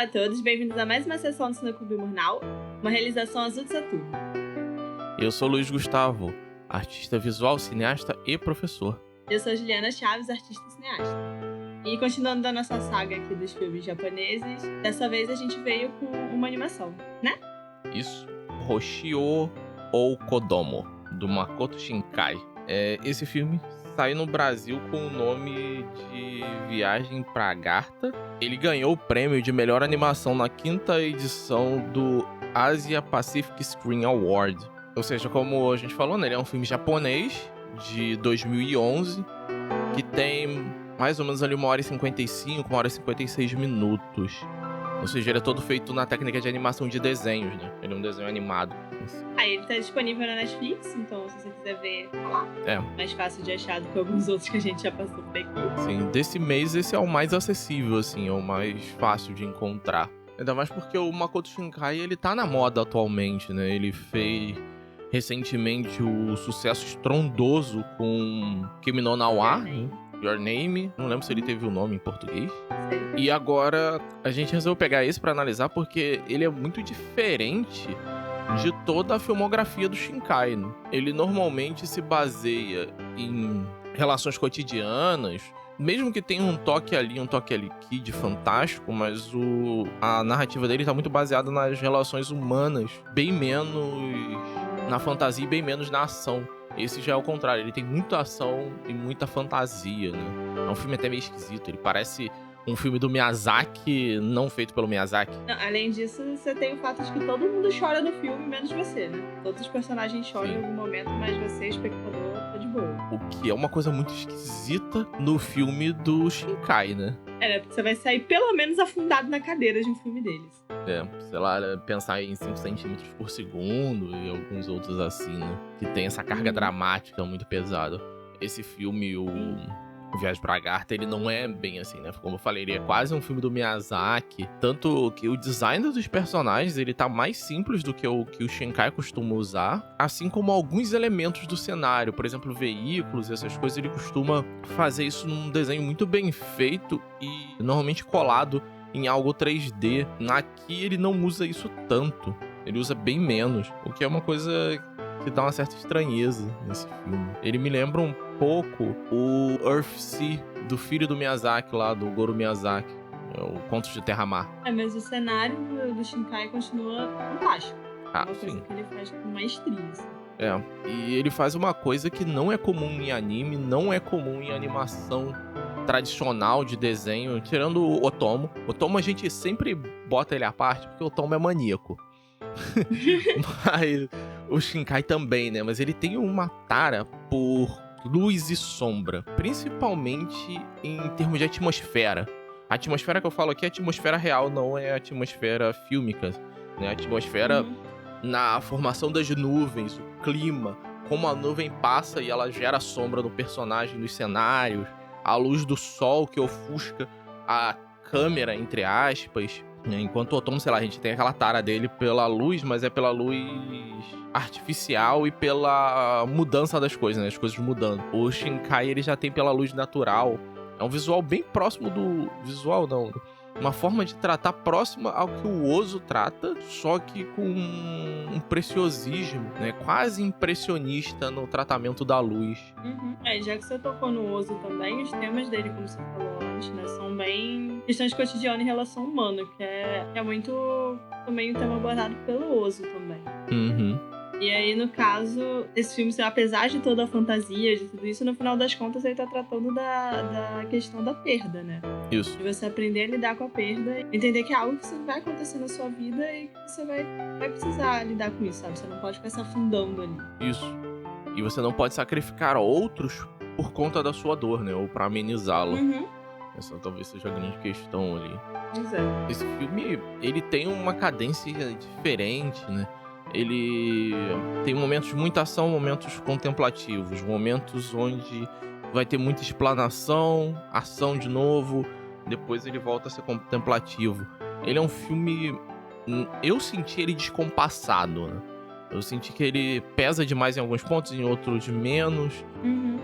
Olá a todos, bem-vindos a mais uma sessão do Cineclube Murnau, uma realização Azul de Saturno. Eu sou Luiz Gustavo, artista visual, cineasta e professor. Eu sou Juliana Chaves, artista e cineasta. E continuando da nossa saga aqui dos filmes japoneses, dessa vez a gente veio com uma animação, né? Isso, Hoshio ou Kodomo, do Makoto Shinkai. Esse filme saiu no Brasil com o nome de Viagem pra Agartha. Ele ganhou o prêmio de melhor animação na 5ª edição do Asia Pacific Screen Award. Ou seja, como a gente falou, né, ele é um filme japonês de 2011 que tem mais ou menos ali 1h55, 1h56 minutos. Ou seja, ele é todo feito na técnica de animação de desenhos, né? Ele é um desenho animado. Aí ele tá disponível na Netflix, então se você quiser ver, tá lá. É. Mais fácil de achar do que alguns outros que a gente já passou por aqui. Sim, desse mês esse é o mais acessível, assim, é o mais fácil de encontrar. Ainda mais porque o Makoto Shinkai, ele tá na moda atualmente, né? Ele fez recentemente o sucesso estrondoso com Kimi no Na wa, Your Name. Não lembro se ele teve o nome em português. E agora a gente resolveu pegar esse pra analisar porque ele é muito diferente de toda a filmografia do Shinkai, né? Ele normalmente se baseia em relações cotidianas, mesmo que tenha um toque ali aqui de fantástico, mas a narrativa dele tá muito baseada nas relações humanas, bem menos na fantasia e bem menos na ação. Esse já é o contrário, ele tem muita ação e muita fantasia, né? É um filme até meio esquisito, ele parece um filme do Miyazaki, não feito pelo Miyazaki. Não, além disso, você tem o fato de que todo mundo chora no filme, menos você, né? Todos os personagens choram em algum momento, mas você, espectador, tá de boa. O que é uma coisa muito esquisita no filme do Shinkai, né? Porque você vai sair pelo menos afundado na cadeira de um filme deles. Sei lá, pensar em 5 centímetros por segundo e alguns outros assim, né? Que tem essa carga dramática muito pesada. Esse filme, o Viagem pra Agartha, ele não é bem assim, né? Como eu falei, ele é quase um filme do Miyazaki. Tanto que o design dos personagens, ele tá mais simples do que o Shinkai costuma usar. Assim como alguns elementos do cenário. Por exemplo, veículos, essas coisas, ele costuma fazer isso num desenho muito bem feito e normalmente colado em algo 3D. Aqui ele não usa isso tanto. Ele usa bem menos. O que é uma coisa que dá uma certa estranheza nesse filme. Ele me lembra um pouco o Earthsea do filho do Miyazaki lá, do Goro Miyazaki. O Contos de Terra-Mar. Mas o cenário do Shinkai continua fantástico. Ah, uma coisa sim. que ele faz com maestria, assim. E ele faz uma coisa que não é comum em anime, não é comum em animação tradicional de desenho, tirando o Otomo. Otomo a gente sempre bota ele à parte, porque o Otomo é maníaco. Mas o Shinkai também, né? Mas ele tem uma tara por luz e sombra, principalmente em termos de atmosfera. A atmosfera que eu falo aqui é a atmosfera real, não é a atmosfera fílmica, né? A atmosfera na formação das nuvens, o clima, como a nuvem passa e ela gera sombra no personagem, nos cenários, a luz do sol que ofusca a câmera, entre aspas. Enquanto o Otomo, sei lá, a gente tem aquela tara dele pela luz, mas é pela luz artificial e pela mudança das coisas, né? As coisas mudando. O Shinkai, ele já tem pela luz natural. É um visual bem próximo do... Visual, não. Uma forma de tratar próxima ao que o Ozu trata, só que com um preciosismo, né? Quase impressionista no tratamento da luz. Já que você tocou no Ozu também, os temas dele, como você falou antes, né? São bem questões cotidianas em relação humana, que é muito também um tema abordado pelo Ozu também. E aí, no caso, esse filme, apesar de toda a fantasia, de tudo isso, no final das contas, ele tá tratando da questão da perda, né? Isso. De você aprender a lidar com a perda, entender que é algo que vai acontecer na sua vida e que você vai precisar lidar com isso, sabe? Você não pode ficar se afundando ali. Isso. E você não pode sacrificar outros por conta da sua dor, né? Ou pra amenizá-la. Essa talvez seja a grande questão ali. Exato. Esse filme, ele tem uma cadência diferente, né? Ele tem momentos de muita ação, momentos contemplativos, momentos onde vai ter muita explanação, ação de novo, depois ele volta a ser contemplativo. Ele é um filme... Eu senti ele descompassado, né? Eu senti que ele pesa demais em alguns pontos, em outros menos. Uhum.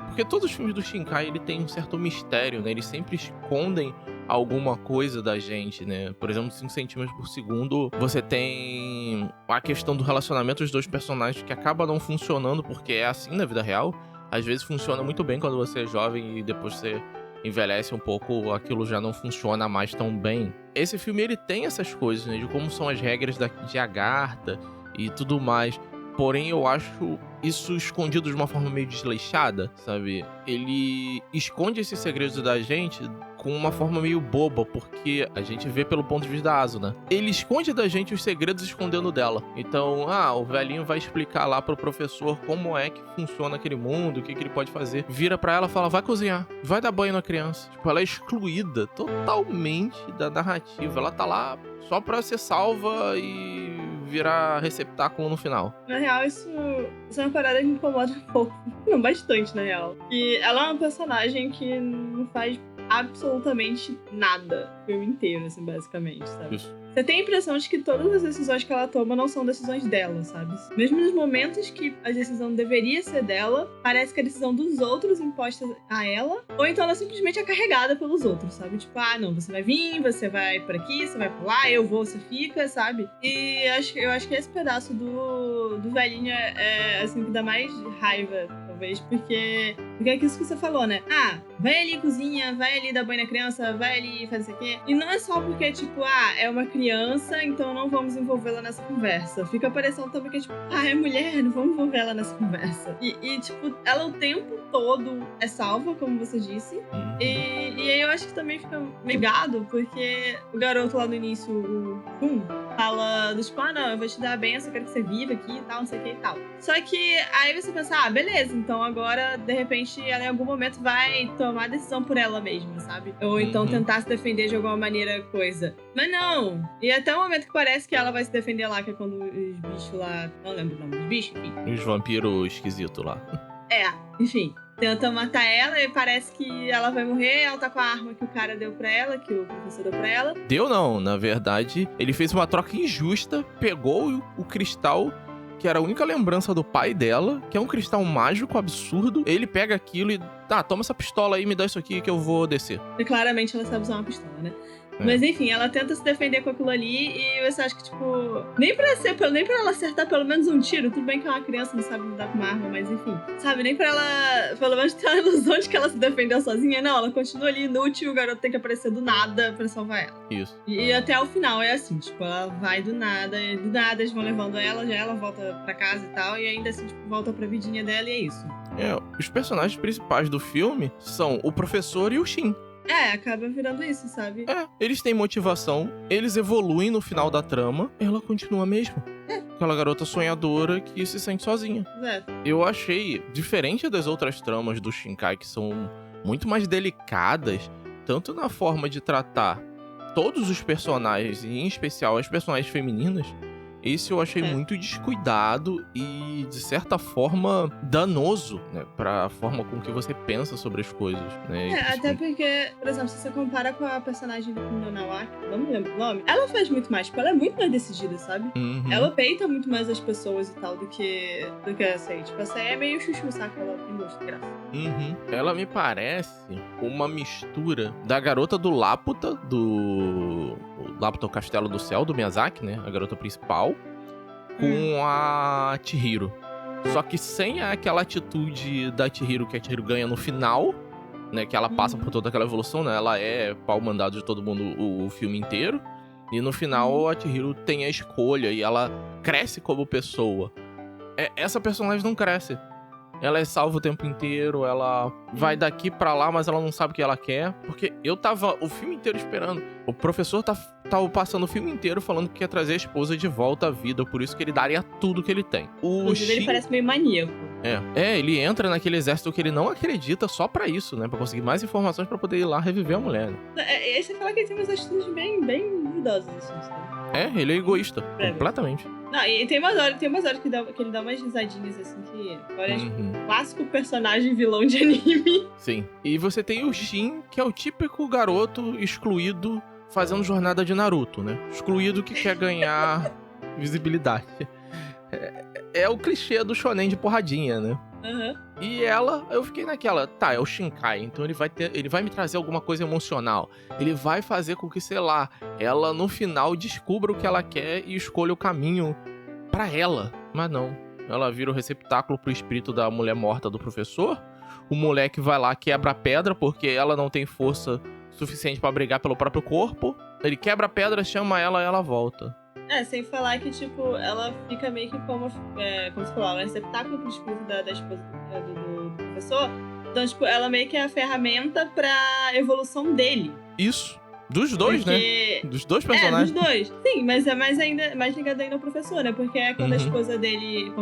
Porque todos os filmes do Shinkai, ele tem um certo mistério, né? Eles sempre escondem alguma coisa da gente, né? Por exemplo, 5 centímetros por segundo, você tem a questão do relacionamento dos dois personagens que acaba não funcionando, porque é assim na vida real. Às vezes funciona muito bem quando você é jovem e depois você envelhece um pouco, aquilo já não funciona mais tão bem. Esse filme, ele tem essas coisas, né? De como são as regras de Agartha e tudo mais. Porém, eu acho isso escondido de uma forma meio desleixada, sabe? Ele esconde esses segredos da gente com uma forma meio boba, porque a gente vê pelo ponto de vista da Asuna. Ele esconde da gente os segredos escondendo dela. Então, o velhinho vai explicar lá pro professor como é que funciona aquele mundo, o que ele pode fazer. Vira pra ela e fala, vai cozinhar, vai dar banho na criança. Tipo, ela é excluída totalmente da narrativa. Ela tá lá só pra ser salva e virar receptáculo no final. Na real, isso é uma parada que me incomoda um pouco. Não, bastante, na real. E ela é uma personagem que não faz absolutamente nada o filme inteiro, assim, basicamente, sabe? Isso. Você tem a impressão de que todas as decisões que ela toma não são decisões dela, sabe? Mesmo nos momentos que a decisão deveria ser dela, parece que a decisão dos outros imposta a ela, ou então ela simplesmente é carregada pelos outros, sabe? Tipo, não, você vai vir, você vai por aqui, você vai por lá, eu vou, você fica, sabe? E eu acho que esse pedaço do velhinho é assim, que dá mais raiva, talvez, porque é isso que você falou, né? Vai ali cozinha, vai ali dar banho na criança, vai ali fazer isso aqui. E não é só porque, tipo, é uma criança, então não vamos envolvê-la nessa conversa. Fica parecendo também que, tipo, é mulher, não vamos envolver ela nessa conversa. E tipo, ela o tempo todo é salva, como você disse. E aí eu acho que também fica ligado, porque o garoto lá no início, o Kun, fala do tipo, não, eu vou te dar a benção, eu quero que você viva aqui e tal, não sei o que e tal. Só que aí você pensa, beleza, então agora, de repente, ela em algum momento vai tomar a decisão por ela mesma, sabe? Ou então tentar se defender de alguma maneira, coisa. Mas não! E até o momento que parece que ela vai se defender lá, que é quando os bichos lá... Não lembro o nome dos bichos, enfim. Os vampiros esquisitos lá. Enfim. Tentam matar ela e parece que ela vai morrer. Ela tá com a arma que o cara deu pra ela, que o professor deu pra ela. Deu não, na verdade, ele fez uma troca injusta, pegou o cristal, que era a única lembrança do pai dela, que é um cristal mágico absurdo. Ele pega aquilo e, toma essa pistola aí, me dá isso aqui que eu vou descer. E claramente ela sabe usar uma pistola, né? Mas enfim, ela tenta se defender com aquilo ali e você acha que, tipo, nem pra ela acertar pelo menos um tiro, tudo bem que é uma criança, não sabe lidar com uma arma, mas enfim, sabe, nem pra ela, pelo menos ter a ilusão de que ela se defendeu sozinha, não, ela continua ali inútil e o garoto tem que aparecer do nada pra salvar ela. Isso. E até o final é assim, tipo, ela vai do nada eles vão levando ela, já ela volta pra casa e tal, e ainda assim, tipo, volta pra vidinha dela e é isso. Os personagens principais do filme são o professor e o Shin. Acaba virando isso, sabe? Eles têm motivação, eles evoluem no final da trama, ela continua mesmo. Aquela garota sonhadora que se sente sozinha. Eu achei, diferente das outras tramas do Shinkai, que são muito mais delicadas, tanto na forma de tratar todos os personagens, e em especial as personagens femininas, esse eu achei muito descuidado e, de certa forma, danoso, né? Pra forma com que você pensa sobre as coisas, né? Até porque, por exemplo, se você compara com a personagem do Kundo Nawaki, não me lembro o nome, ela faz muito mais, tipo, ela é muito mais decidida, sabe? Ela peita muito mais as pessoas e tal do que essa aí. Tipo, essa aí é meio chuchu, saca? Ela tem gosto de graça. Ela me parece uma mistura da garota do Laputa, do Laputa, o Castelo do Céu, do Miyazaki, né? A garota principal, com a Chihiro. Só que sem aquela atitude da Chihiro que a Chihiro ganha no final, né? Que ela passa por toda aquela evolução, né? Ela é pau mandado de todo mundo o filme inteiro. E no final a Chihiro tem a escolha e ela cresce como pessoa. Essa personagem não cresce. Ela é salva o tempo inteiro, ela vai daqui pra lá, mas ela não sabe o que ela quer. Porque eu tava o filme inteiro esperando. O professor tava passando o filme inteiro falando que quer trazer a esposa de volta à vida. Por isso que ele daria tudo que ele tem. Inclusive, ele parece meio maníaco. Ele entra naquele exército que ele não acredita só pra isso, né? Pra conseguir mais informações pra poder ir lá reviver a mulher. Aí você fala que ele tem umas atitudes bem duvidosas, assim, sabe? Ele é egoísta, completamente. Não, e tem umas horas que ele dá umas risadinhas, assim, que parece um clássico personagem vilão de anime. Sim. E você tem o Shin, que é o típico garoto excluído fazendo jornada de Naruto, né? Excluído que quer ganhar visibilidade. É o clichê do shonen de porradinha, né? Aham. E ela, eu fiquei naquela, tá, é o Shinkai, então ele vai me trazer alguma coisa emocional. Ele vai fazer com que, sei lá, ela no final descubra o que ela quer e escolha o caminho pra ela. Mas não. Ela vira o receptáculo pro espírito da mulher morta do professor. O moleque vai lá, quebra a pedra, porque ela não tem força suficiente pra brigar pelo próprio corpo. Ele quebra a pedra, chama ela e ela volta. Sem falar que, tipo, ela fica meio que como você falou, um receptáculo pro espírito da esposa do professor. Então, tipo, ela meio que é a ferramenta pra evolução dele. Isso. Dos dois, porque... né? Dos dois personagens. Dos dois. Sim, mas é mais ligado ainda ao professor, né? Porque é quando a esposa dele,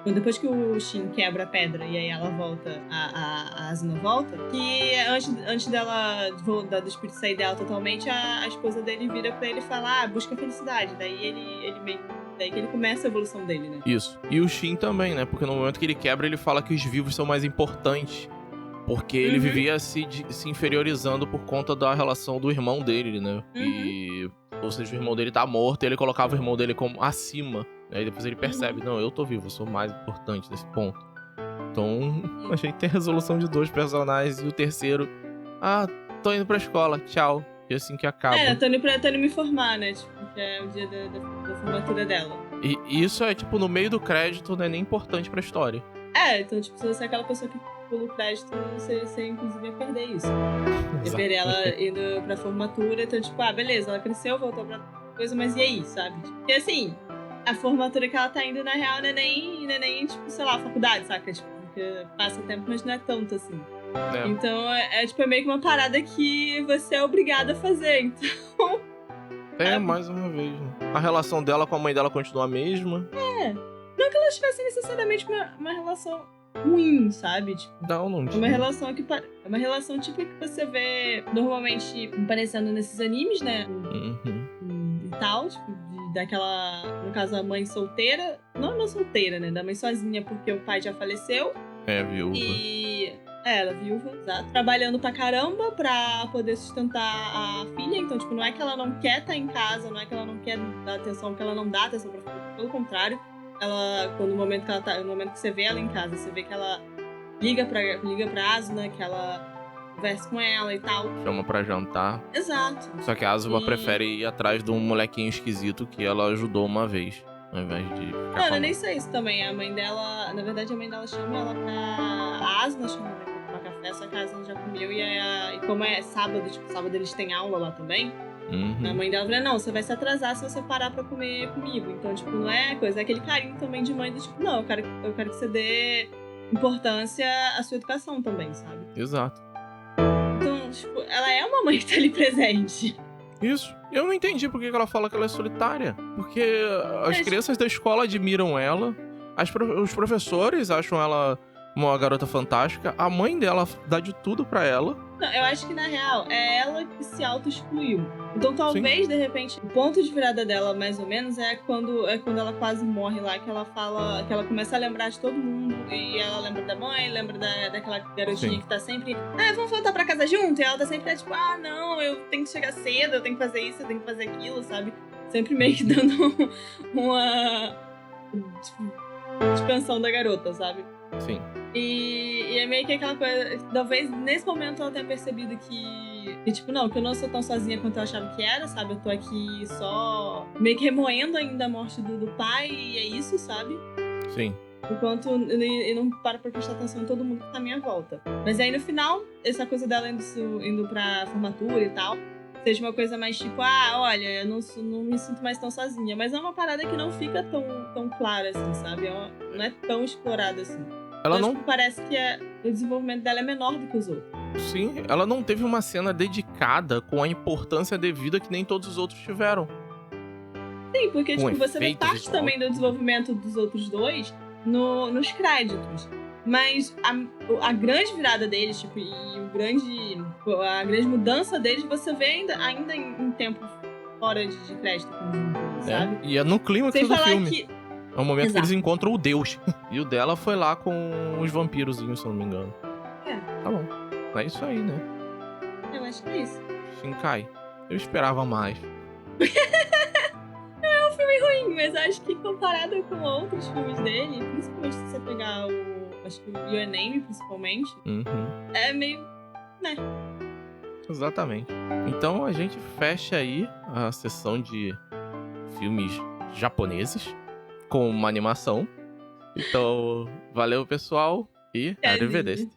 depois que o Shin quebra a pedra e aí ela volta, a Asuna volta, que antes do espírito sair dela totalmente, a esposa dele vira pra ele falar, busca a felicidade. Daí que ele começa a evolução dele, né? Isso. E o Shin também, né? Porque no momento que ele quebra, ele fala que os vivos são mais importantes. Porque ele vivia se inferiorizando por conta da relação do irmão dele, né? Ou seja, o irmão dele tá morto e ele colocava o irmão dele como acima. Aí depois ele percebe, não, eu tô vivo, eu sou mais importante nesse ponto. Então, a gente tem a resolução de 2 personagens e o terceiro, tô indo pra escola, tchau. E assim que acaba. Tô indo me formar, né? Tipo, que é o dia da formatura dela. E isso é, tipo, no meio do crédito, não é nem importante pra história. Então, tipo, se você é aquela pessoa que pula o crédito, você inclusive ia perder isso. Ia perder ela indo pra formatura, então, tipo, beleza, ela cresceu, voltou pra coisa, mas e aí, sabe? Porque, assim, a formatura que ela tá indo, na real, não é nem tipo, sei lá, faculdade, saca? Tipo, porque passa tempo, mas não é tanto, assim. Então, tipo, é meio que uma parada que você é obrigado a fazer, então... mais uma vez, né? A relação dela com a mãe dela continua a mesma. Não que elas tivessem necessariamente uma relação ruim, sabe? Tipo, não tinha. É uma relação tipo que você vê normalmente aparecendo nesses animes, né? E tal, tipo, daquela... No caso, a mãe solteira. Não solteira, né? Da mãe sozinha, porque o pai já faleceu. Viúva. Ela viúva, exato. Trabalhando pra caramba pra poder sustentar a filha. Então, tipo, não é que ela não quer estar em casa, não é que ela não quer dar atenção, que ela não dá atenção pra filha. Pelo contrário, no momento que você vê ela em casa, você vê que ela liga pra Asuna, que ela conversa com ela e tal. Chama pra jantar. Exato. Só que a Asuna prefere ir atrás de um molequinho esquisito que ela ajudou uma vez, ao invés de ficar Não, eu nem sei isso também. A mãe dela, na verdade, chama ela pra... A Asuna chama ela pra tomar café, só que a Asuna já comeu. E como é sábado, tipo, sábado eles têm aula lá também. A mãe dela falou, não, você vai se atrasar se você parar pra comer comigo. Então, tipo, não é coisa, é aquele carinho também de mãe do tipo, não, eu quero que você dê importância à sua educação também, sabe? Exato. Então, tipo, ela é uma mãe que tá ali presente. Isso. Eu não entendi por que ela fala que ela é solitária. Porque as crianças da escola admiram ela, os professores acham ela uma garota fantástica, a mãe dela dá de tudo pra ela. Não, eu acho que, na real, é ela que se auto-excluiu. Então, talvez, de repente, o ponto de virada dela, mais ou menos, é quando ela quase morre lá, que ela fala, que ela começa a lembrar de todo mundo, e ela lembra da mãe, lembra daquela garotinha que tá sempre, vamos voltar pra casa junto, e ela tá sempre, tipo, não, eu tenho que chegar cedo, eu tenho que fazer isso, eu tenho que fazer aquilo, sabe? Sempre meio que dando uma dispensão da garota, sabe? Sim. E é meio que aquela coisa, talvez nesse momento ela tenha percebido que tipo, não, que eu não sou tão sozinha quanto eu achava que era, sabe? Eu tô aqui só meio que remoendo ainda a morte do pai, e é isso, sabe? Sim. Enquanto eu não paro pra prestar atenção em todo mundo que tá à minha volta. Mas aí no final, essa coisa dela indo pra formatura e tal, seja uma coisa mais tipo, olha, eu não me sinto mais tão sozinha. Mas é uma parada que não fica tão clara assim, sabe? Não é tão explorada assim. Ela então, não... tipo, parece que o desenvolvimento dela é menor do que os outros. Sim, ela não teve uma cena dedicada com a importância devida que nem todos os outros tiveram. Sim, porque tipo, você vê parte também do desenvolvimento dos outros dois nos créditos. Mas a grande virada deles, tipo, e a grande mudança deles, você vê ainda em tempo fora de crédito, sabe? E é no clima sem do falar filme. Que... É o momento Exato. que eles encontram o Deus. E o dela foi lá com os vampirozinhos, se eu não me engano. Tá bom. É isso aí, né? Eu acho que é isso. Shinkai. Eu esperava mais. É um filme ruim, mas acho que comparado com outros filmes dele, principalmente se você pegar acho que o Your Name, principalmente, é meio, né? Exatamente. Então a gente fecha aí a sessão de filmes japoneses com uma animação. Então, valeu, pessoal, e arrivederci.